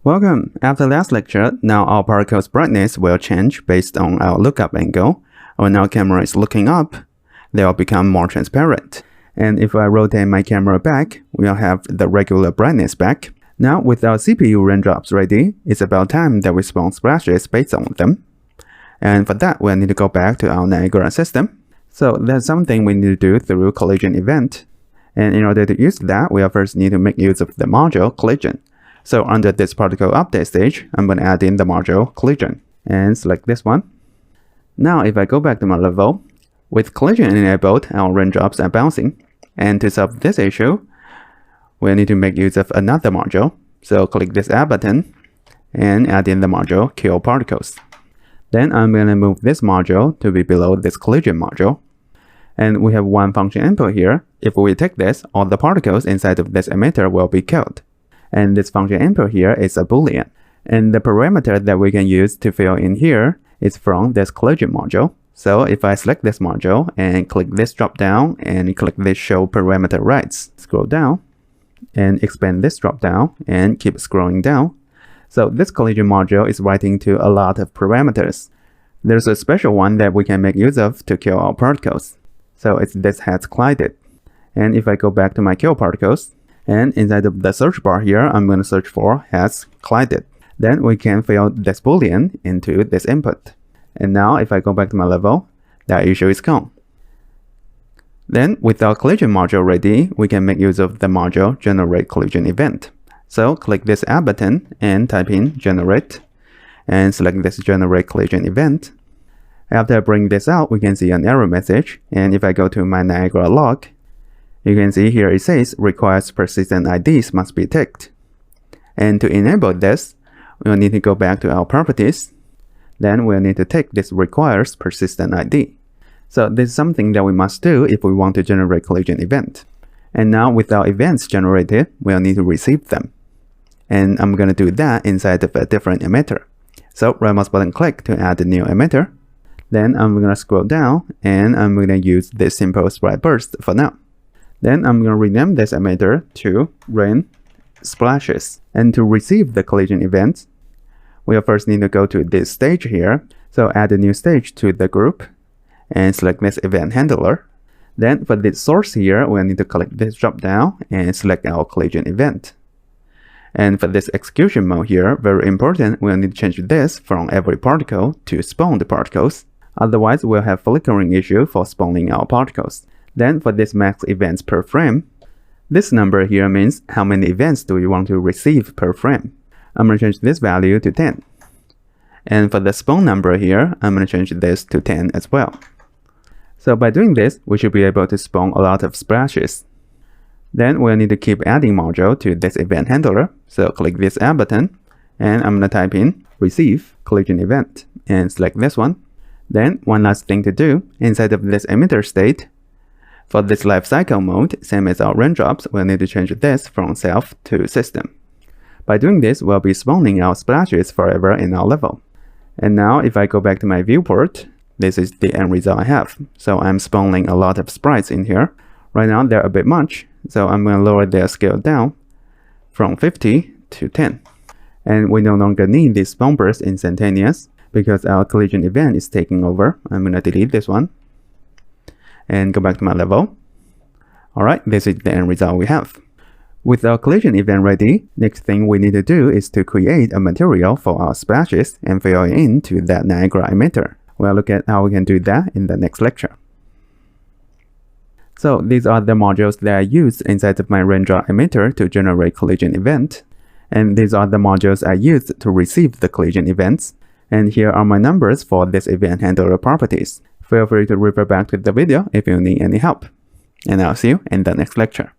Welcome! After last lecture, now our particle's brightness will change based on our lookup angle. When our camera is looking up, they will become more transparent. And if I rotate my camera back, we'll have the regular brightness back. Now with our CPU raindrops ready, it's about time that we spawn splashes based on them. And for that, we'll need to go back to our Niagara system. So that's something we need to do through collision event. And in order to use that, we'll first need to make use of the module collision. So under this particle update stage, I'm going to add in the module collision and select this one. Now if I go back to my level, with collision enabled, our raindrops are bouncing. And to solve this issue, we'll need to make use of another module. So click this add button and add in the module kill particles. Then I'm going to move this module to be below this collision module. And we have one function input here. If we take this, all the particles inside of this emitter will be killed. And this function input here is a boolean. And the parameter that we can use to fill in here is from this collision module. So if I select this module and click this drop down and click this show parameter rights, scroll down and expand this drop down and keep scrolling down. So this collision module is writing to a lot of parameters. There's a special one that we can make use of to kill our particles. So it's this has collided. And if I go back to my kill particles, and inside of the search bar here, I'm going to search for has collided. Then we can fill this boolean into this input. And now if I go back to my level, that issue is gone. Then with our collision module ready, we can make use of the module generate collision event. So click this add button and type in generate and select this generate collision event. After I bring this out, we can see an error message. And if I go to my Niagara log, you can see here it says requires persistent IDs must be ticked. And to enable this, we'll need to go back to our properties. Then we'll need to tick this requires persistent ID. So this is something that we must do if we want to generate collision event. And now with our events generated, we'll need to receive them. And I'm going to do that inside of a different emitter. So right mouse button click to add a new emitter. Then I'm going to scroll down and I'm going to use this simple sprite burst for now. Then I'm going to rename this emitter to rain splashes. And to receive the collision event, we'll first need to go to this stage here. So add a new stage to the group and select this event handler. Then for this source here, we'll need to click this drop down and select our collision event. And for this execution mode here, very important, we'll need to change this from every particle to spawned particles. Otherwise, we'll have flickering issue for spawning our particles. Then for this max events per frame, this number here means how many events do we want to receive per frame. I'm going to change this value to 10. And for the spawn number here, I'm going to change this to 10 as well. So by doing this, we should be able to spawn a lot of splashes. Then we'll need to keep adding module to this event handler. So click this add button and I'm going to type in receive collision event and select this one. Then one last thing to do, inside of this emitter state, for this life cycle mode, same as our raindrops, we'll need to change this from self to system. By doing this, we'll be spawning our splashes forever in our level. And now if I go back to my viewport, this is the end result I have. So I'm spawning a lot of sprites in here. Right now they're a bit much, so I'm going to lower their scale down from 50 to 10. And we no longer need this spawn burst instantaneous because our collision event is taking over. I'm going to delete this one and go back to my level. Alright, this is the end result we have. With our collision event ready, next thing we need to do is to create a material for our splashes and fill it into that Niagara emitter. We'll look at how we can do that in the next lecture. So these are the modules that I used inside of my raindrop emitter to generate collision event. And these are the modules I used to receive the collision events. And here are my numbers for this event handler properties. Feel free to refer back to the video if you need any help. And I'll see you in the next lecture.